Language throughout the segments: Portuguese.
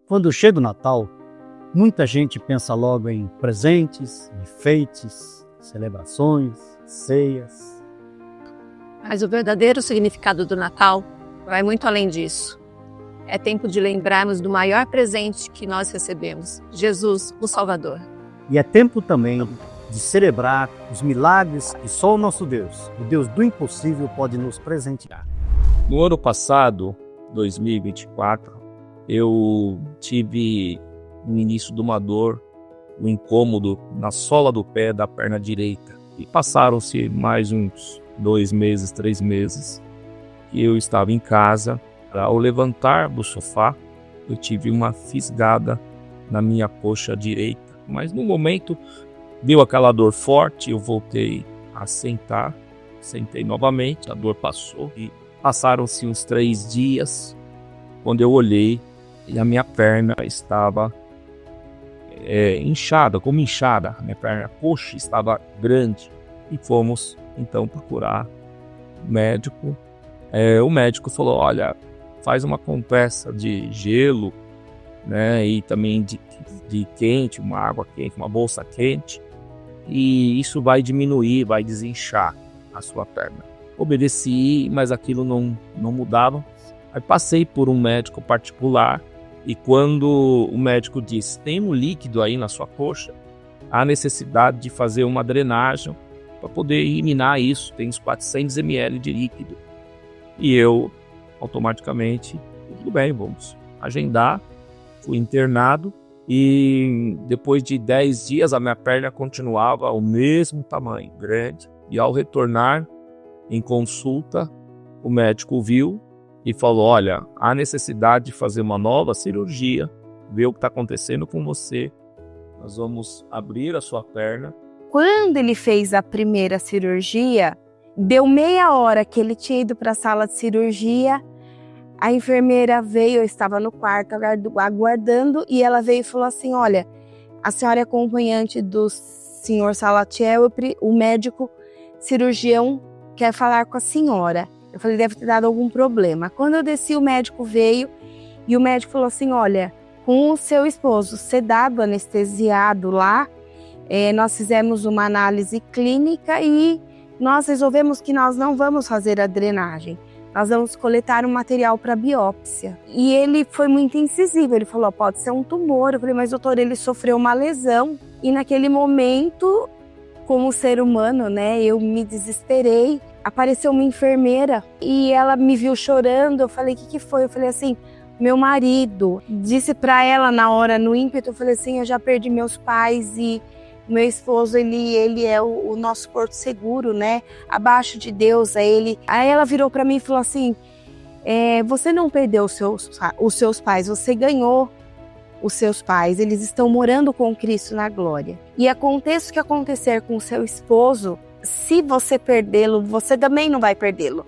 Quando chega o Natal, muita gente pensa logo em presentes, enfeites, celebrações, ceias. Mas o verdadeiro significado do Natal vai muito além disso. É tempo de lembrarmos do maior presente que nós recebemos, Jesus, o Salvador. E é tempo também de celebrar os milagres que só o nosso Deus, o Deus do impossível, pode nos presentear. No ano passado, 2024, eu tive no início de uma dor, um incômodo na sola do pé da perna direita. E passaram-se mais uns 2 meses, 3 meses, que eu estava em casa. Ao levantar do sofá, eu tive uma fisgada na minha coxa direita. Mas no momento, deu aquela dor forte, eu voltei a sentar, sentei novamente, a dor passou. E passaram-se uns 3 dias, quando eu olhei, e a minha perna estava inchada, como inchada. A minha perna, a coxa estava grande. E fomos, então, procurar o médico. O médico falou, olha, faz uma compressa de gelo, né, e também de quente, uma água quente, uma bolsa quente. E isso vai diminuir, vai desinchar a sua perna. Obedeci, mas aquilo não mudava. Aí passei por um médico particular. E quando o médico disse, tem um líquido aí na sua coxa, há necessidade de fazer uma drenagem para poder eliminar isso, tem uns 400 ml de líquido. E eu, automaticamente, tudo bem, vamos agendar, fui internado e depois de 10 dias a minha perna continuava o mesmo tamanho, grande. E ao retornar em consulta, o médico viu e falou, olha, há necessidade de fazer uma nova cirurgia, ver o que está acontecendo com você. Nós vamos abrir a sua perna. Quando ele fez a primeira cirurgia, deu meia hora que ele tinha ido para a sala de cirurgia, a enfermeira veio, eu estava no quarto aguardando, e ela veio e falou assim, olha, a senhora é acompanhante do senhor Salatiel, o médico cirurgião quer falar com a senhora. Eu falei, deve ter dado algum problema. Quando eu desci, o médico veio e o médico falou assim, olha, com o seu esposo sedado, anestesiado lá, nós fizemos uma análise clínica e nós resolvemos que nós não vamos fazer a drenagem. Nós vamos coletar um material para biópsia. E ele foi muito incisivo, ele falou, pode ser um tumor. Eu falei, mas doutor, ele sofreu uma lesão. E naquele momento, como ser humano, né, eu me desesperei. Apareceu uma enfermeira e ela me viu chorando. Eu falei, o que foi? Eu falei assim, meu marido. Disse para ela na hora, no ímpeto, eu falei assim, eu já perdi meus pais e meu esposo, ele é o nosso porto seguro, né? Abaixo de Deus, é ele. Aí ela virou para mim e falou assim, você não perdeu os seus pais, você ganhou os seus pais. Eles estão morando com Cristo na glória. E aconteça o que acontecer com o seu esposo, se você perdê-lo, você também não vai perdê-lo.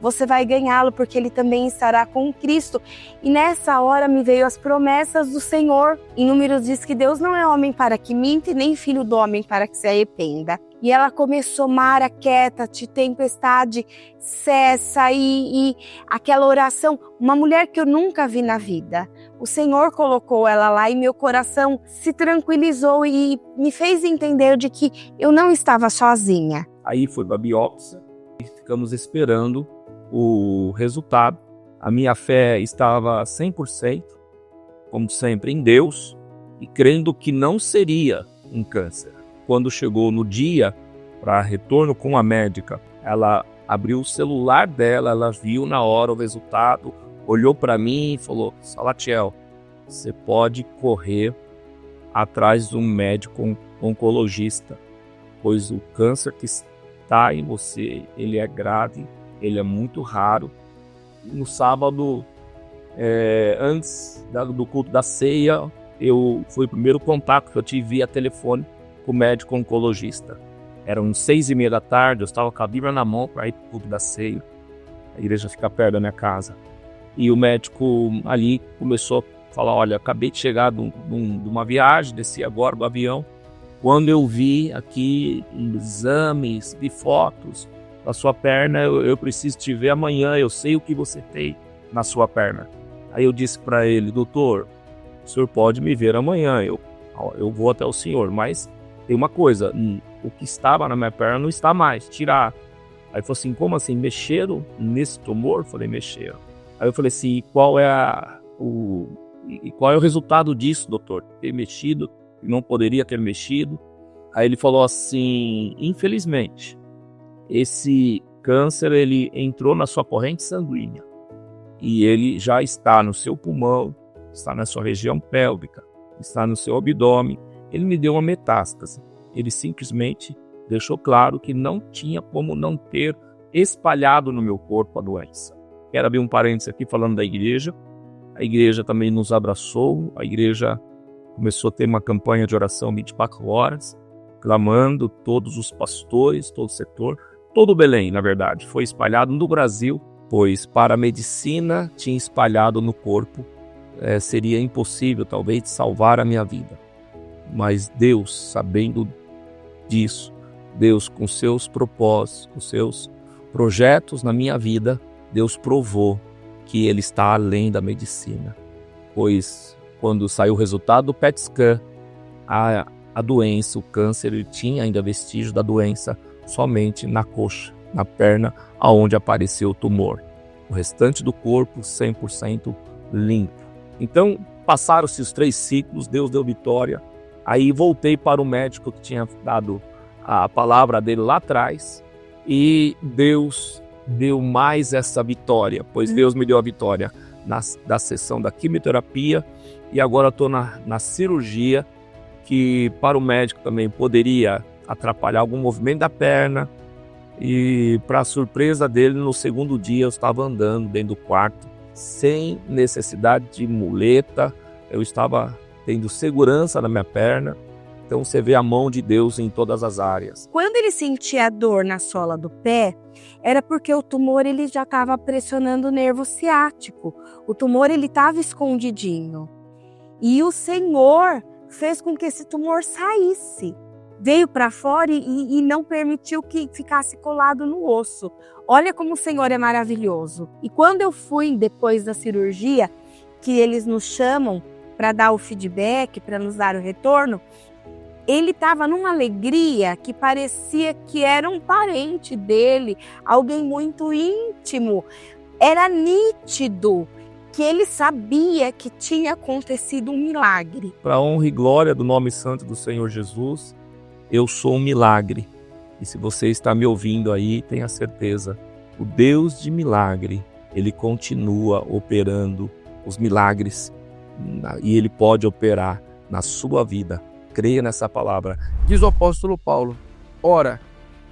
Você vai ganhá-lo, porque ele também estará com Cristo. E nessa hora me veio as promessas do Senhor. Em Números diz que Deus não é homem para que minta, nem filho do homem para que se arrependa. E ela começou, Mara, quieta-te, tempestade, cessa, e aquela oração, uma mulher que eu nunca vi na vida. O Senhor colocou ela lá e meu coração se tranquilizou e me fez entender de que eu não estava sozinha. Aí foi para a biópsia e ficamos esperando o resultado. A minha fé estava 100%, como sempre, em Deus, e crendo que não seria um câncer. Quando chegou no dia para retorno com a médica, ela abriu o celular dela, ela viu na hora o resultado, olhou para mim e falou, Salatiel, você pode correr atrás de um médico oncologista, pois o câncer que está em você, ele é grave, ele é muito raro. No sábado, antes do culto da ceia, foi o primeiro contato que eu tive via telefone com o médico oncologista. Eram 6:30 da tarde, eu estava com a Bíblia na mão para ir para o culto da ceia. A igreja fica perto da minha casa. E o médico ali começou a falar, olha, acabei de chegar de uma viagem, desci agora do avião. Quando eu vi aqui exames, vi fotos da sua perna, eu preciso te ver amanhã, eu sei o que você tem na sua perna. Aí eu disse para ele, doutor, o senhor pode me ver amanhã, eu vou até o senhor, mas tem uma coisa, o que estava na minha perna não está mais, tirar. Aí ele falou assim, como assim, mexeram nesse tumor? Eu falei, mexeram. Aí eu falei assim, qual é o resultado disso, doutor? Ter mexido, não poderia ter mexido. Aí ele falou assim, infelizmente, esse câncer ele entrou na sua corrente sanguínea e ele já está no seu pulmão, está na sua região pélvica, está no seu abdômen. Ele me deu uma metástase. Ele simplesmente deixou claro que não tinha como não ter espalhado no meu corpo a doença. Quero abrir um parênteses aqui falando da igreja. A igreja também nos abraçou, a igreja começou a ter uma campanha de oração 24 horas, clamando todos os pastores, todo o setor, todo o Belém, na verdade, foi espalhado no Brasil, pois para a medicina tinha espalhado no corpo, seria impossível talvez salvar a minha vida. Mas Deus, sabendo disso, Deus com seus propósitos, com seus projetos na minha vida, Deus provou que Ele está além da medicina. Pois quando saiu o resultado do PET scan, a doença, o câncer, ele tinha ainda vestígio da doença somente na coxa, na perna, aonde apareceu o tumor. O restante do corpo 100% limpo. Então, passaram-se os 3 ciclos, Deus deu vitória. Aí voltei para o médico que tinha dado a palavra dele lá atrás e Deus deu mais essa vitória, pois Deus me deu a vitória da sessão da quimioterapia e agora estou na cirurgia, que para o médico também poderia atrapalhar algum movimento da perna. E para surpresa dele, no segundo dia eu estava andando dentro do quarto sem necessidade de muleta, eu estava tendo segurança na minha perna. Então você vê a mão de Deus em todas as áreas. Quando ele sentia dor na sola do pé, era porque o tumor ele já estava pressionando o nervo ciático. O tumor ele estava escondidinho. E o Senhor fez com que esse tumor saísse. Veio para fora e não permitiu que ficasse colado no osso. Olha como o Senhor é maravilhoso. E quando eu fui depois da cirurgia, que eles nos chamam para dar o feedback, para nos dar o retorno, ele estava numa alegria que parecia que era um parente dele, alguém muito íntimo. Era nítido que ele sabia que tinha acontecido um milagre. Para a honra e glória do nome santo do Senhor Jesus, eu sou um milagre. E se você está me ouvindo aí, tenha certeza, o Deus de milagre, Ele continua operando os milagres e Ele pode operar na sua vida. Creia nessa palavra. Diz o apóstolo Paulo, ora,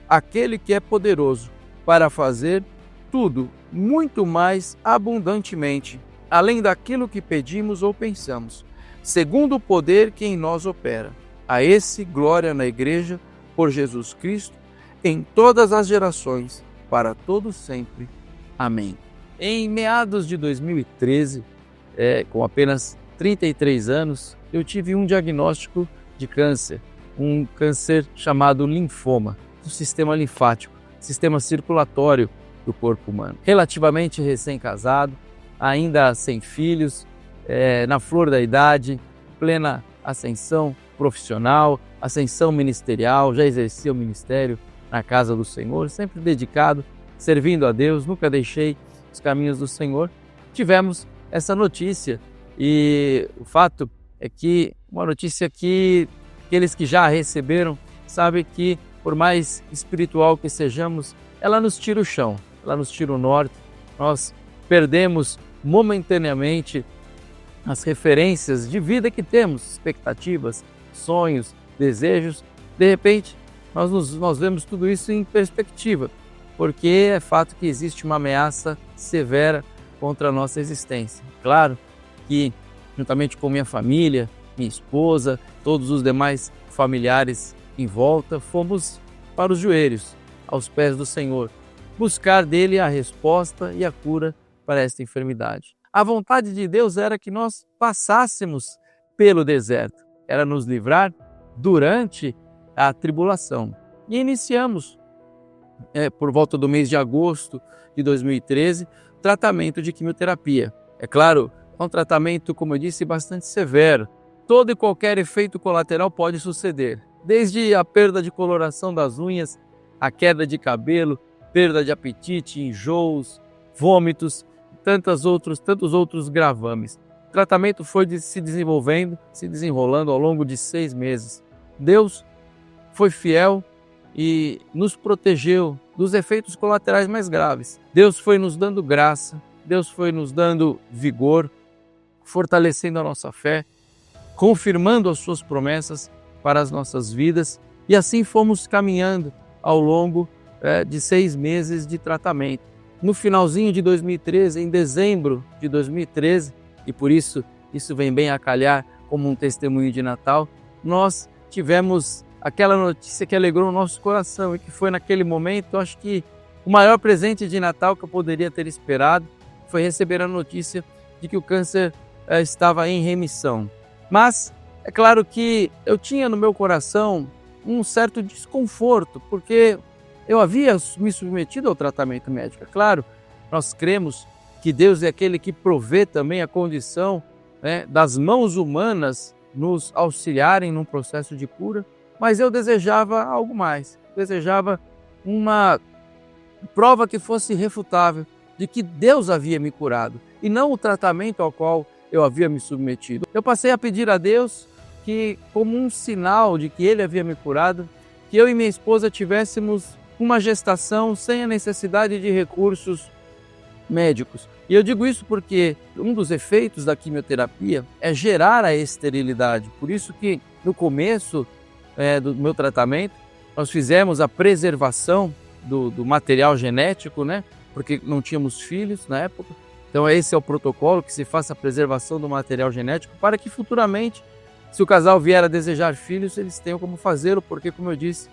aquele que é poderoso para fazer tudo muito mais abundantemente, além daquilo que pedimos ou pensamos, segundo o poder que em nós opera. A esse glória na igreja, por Jesus Cristo, em todas as gerações, para todos sempre. Amém. Em meados de 2013, com apenas 33 anos, eu tive um diagnóstico de câncer, um câncer chamado linfoma, do sistema linfático, sistema circulatório do corpo humano. Relativamente recém-casado, ainda sem filhos, na flor da idade, plena ascensão profissional, ascensão ministerial, já exercia o ministério na casa do Senhor, sempre dedicado, servindo a Deus, nunca deixei os caminhos do Senhor. Tivemos essa notícia e o fato é que uma notícia que aqueles que já a receberam sabem que, por mais espiritual que sejamos, ela nos tira o chão, ela nos tira o norte, nós perdemos momentaneamente as referências de vida que temos, expectativas, sonhos, desejos. De repente, nós vemos tudo isso em perspectiva, porque é fato que existe uma ameaça severa contra a nossa existência. Claro que, juntamente com minha família, minha esposa, todos os demais familiares em volta, fomos para os joelhos, aos pés do Senhor, buscar dele a resposta e a cura para esta enfermidade. A vontade de Deus era que nós passássemos pelo deserto, era nos livrar durante a tribulação. E iniciamos, por volta do mês de agosto de 2013, tratamento de quimioterapia. É claro, é um tratamento, como eu disse, bastante severo. Todo e qualquer efeito colateral pode suceder, desde a perda de coloração das unhas, a queda de cabelo, perda de apetite, enjoos, vômitos, tantos outros gravames. O tratamento foi se desenrolando ao longo de 6 meses. Deus foi fiel e nos protegeu dos efeitos colaterais mais graves. Deus foi nos dando graça, Deus foi nos dando vigor, fortalecendo a nossa fé, confirmando as suas promessas para as nossas vidas, e assim fomos caminhando ao longo de 6 meses de tratamento. No finalzinho de 2013, em dezembro de 2013, e por isso vem bem a calhar como um testemunho de Natal, nós tivemos aquela notícia que alegrou o nosso coração e que foi naquele momento, acho que o maior presente de Natal que eu poderia ter esperado foi receber a notícia de que o câncer estava em remissão. Mas é claro que eu tinha no meu coração um certo desconforto, porque eu havia me submetido ao tratamento médico. É claro, nós cremos que Deus é aquele que provê também a condição das mãos humanas nos auxiliarem num processo de cura, mas eu desejava algo mais. Desejava uma prova que fosse irrefutável de que Deus havia me curado e não o tratamento ao qual eu havia me submetido. Eu passei a pedir a Deus que, como um sinal de que Ele havia me curado, que eu e minha esposa tivéssemos uma gestação sem a necessidade de recursos médicos. E eu digo isso porque um dos efeitos da quimioterapia é gerar a esterilidade. Por isso que no começo do meu tratamento, nós fizemos a preservação do material genético, porque não tínhamos filhos na época. Então esse é o protocolo, que se faça a preservação do material genético para que futuramente, se o casal vier a desejar filhos, eles tenham como fazê-lo, porque, como eu disse,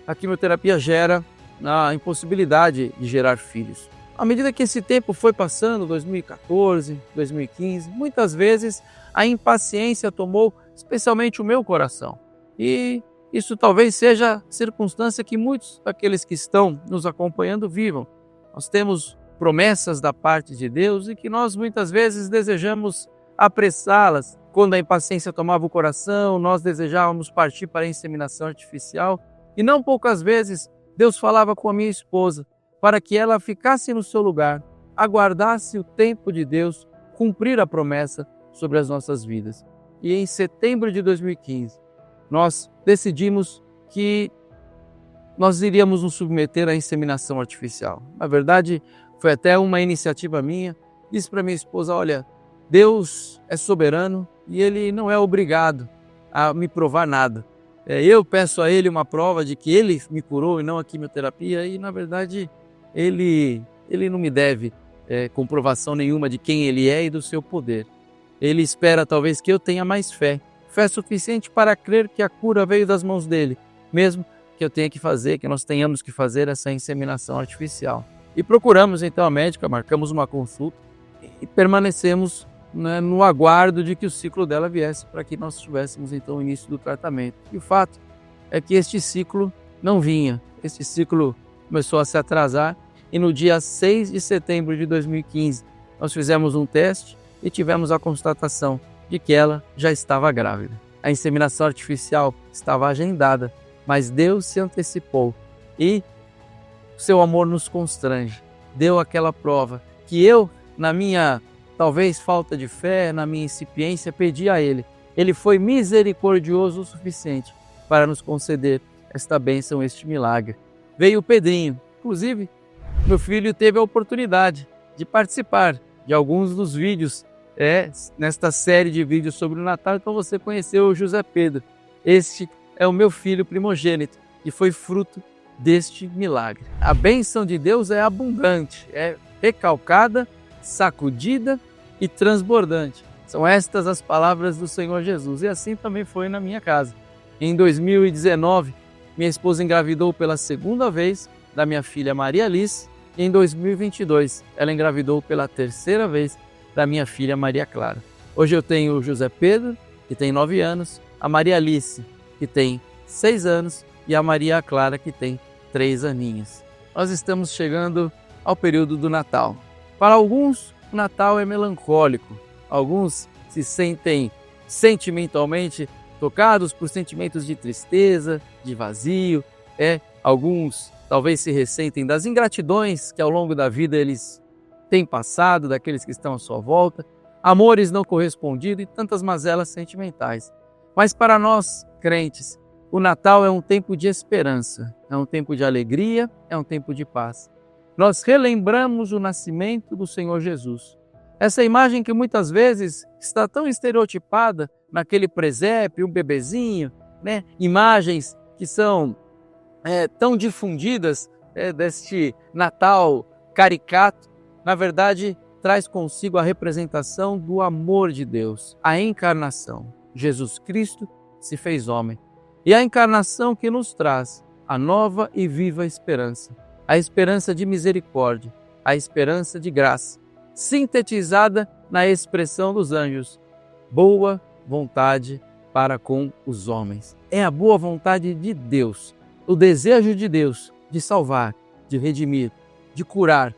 a quimioterapia gera a impossibilidade de gerar filhos. À medida que esse tempo foi passando, 2014, 2015, muitas vezes a impaciência tomou especialmente o meu coração. E isso talvez seja a circunstância que muitos daqueles que estão nos acompanhando vivam. Nós temos promessas da parte de Deus e que nós muitas vezes desejamos apressá-las. Quando a impaciência tomava o coração, nós desejávamos partir para a inseminação artificial. E não poucas vezes Deus falava com a minha esposa para que ela ficasse no seu lugar, aguardasse o tempo de Deus cumprir a promessa sobre as nossas vidas. E em setembro de 2015, nós decidimos que nós iríamos nos submeter à inseminação artificial. Na verdade, foi até uma iniciativa minha. Disse para minha esposa: olha, Deus é soberano e Ele não é obrigado a me provar nada. Eu peço a Ele uma prova de que Ele me curou e não a quimioterapia, e na verdade Ele não me deve comprovação nenhuma de quem Ele é e do seu poder. Ele espera talvez que eu tenha mais fé suficiente para crer que a cura veio das mãos dEle, mesmo que nós tenhamos que fazer essa inseminação artificial. E procuramos então a médica, marcamos uma consulta e permanecemos no aguardo de que o ciclo dela viesse para que nós tivéssemos então o início do tratamento. E o fato é que este ciclo não vinha, este ciclo começou a se atrasar e no dia 6 de setembro de 2015 nós fizemos um teste e tivemos a constatação de que ela já estava grávida. A inseminação artificial estava agendada, mas Deus se antecipou e o seu amor nos constrange. Deu aquela prova que eu, na minha talvez falta de fé, na minha incipiência, pedi a Ele. Ele foi misericordioso o suficiente para nos conceder esta bênção, este milagre. Veio o Pedrinho. Inclusive, meu filho teve a oportunidade de participar de alguns dos vídeos nesta série de vídeos sobre o Natal. Então você conheceu o José Pedro. Este é o meu filho primogênito, que foi fruto deste milagre. A bênção de Deus é abundante, é recalcada, sacudida e transbordante. São estas as palavras do Senhor Jesus. E assim também foi na minha casa. Em 2019, minha esposa engravidou pela segunda vez da minha filha Maria Alice e em 2022 ela engravidou pela 3ª vez da minha filha Maria Clara. Hoje eu tenho o José Pedro, que tem 9 anos, a Maria Alice, que tem 6 anos, e a Maria Clara, que tem 3 aninhos. Nós estamos chegando ao período do Natal. Para alguns, o Natal é melancólico. Alguns se sentem sentimentalmente tocados por sentimentos de tristeza, de vazio. Alguns talvez se ressentem das ingratidões que ao longo da vida eles têm passado, daqueles que estão à sua volta, amores não correspondidos e tantas mazelas sentimentais. Mas para nós, crentes, o Natal é um tempo de esperança, é um tempo de alegria, é um tempo de paz. Nós relembramos o nascimento do Senhor Jesus. Essa imagem que muitas vezes está tão estereotipada naquele presépio, um bebezinho, imagens que são tão difundidas deste Natal caricato, na verdade traz consigo a representação do amor de Deus, a encarnação. Jesus Cristo se fez homem. E a encarnação que nos traz a nova e viva esperança, a esperança de misericórdia, a esperança de graça, sintetizada na expressão dos anjos, boa vontade para com os homens. É a boa vontade de Deus, o desejo de Deus de salvar, de redimir, de curar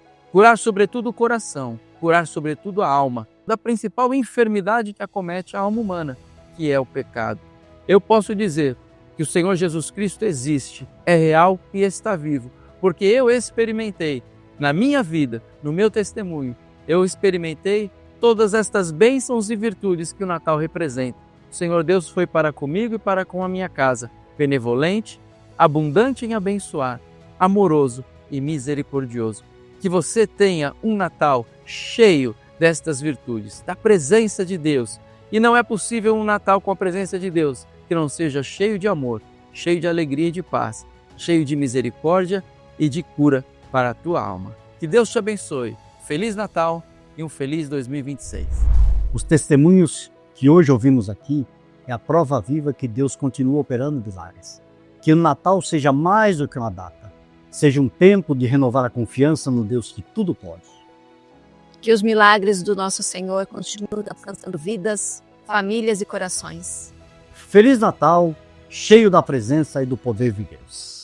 sobretudo o coração, curar sobretudo a alma, da principal enfermidade que acomete a alma humana, que é o pecado. Eu posso dizer que o Senhor Jesus Cristo existe, é real e está vivo, porque eu experimentei na minha vida, no meu testemunho, eu experimentei todas estas bênçãos e virtudes que o Natal representa. O Senhor Deus foi para comigo e para com a minha casa, benevolente, abundante em abençoar, amoroso e misericordioso. Que você tenha um Natal cheio destas virtudes, da presença de Deus. E não é possível um Natal com a presença de Deus que não seja cheio de amor, cheio de alegria e de paz, cheio de misericórdia e de cura para a tua alma. Que Deus te abençoe. Feliz Natal e um feliz 2026. Os testemunhos que hoje ouvimos aqui é a prova viva que Deus continua operando milagres. Que o Natal seja mais do que uma data, seja um tempo de renovar a confiança no Deus que tudo pode. Que os milagres do nosso Senhor continuem alcançando vidas, famílias e corações. Feliz Natal, cheio da presença e do poder de Deus.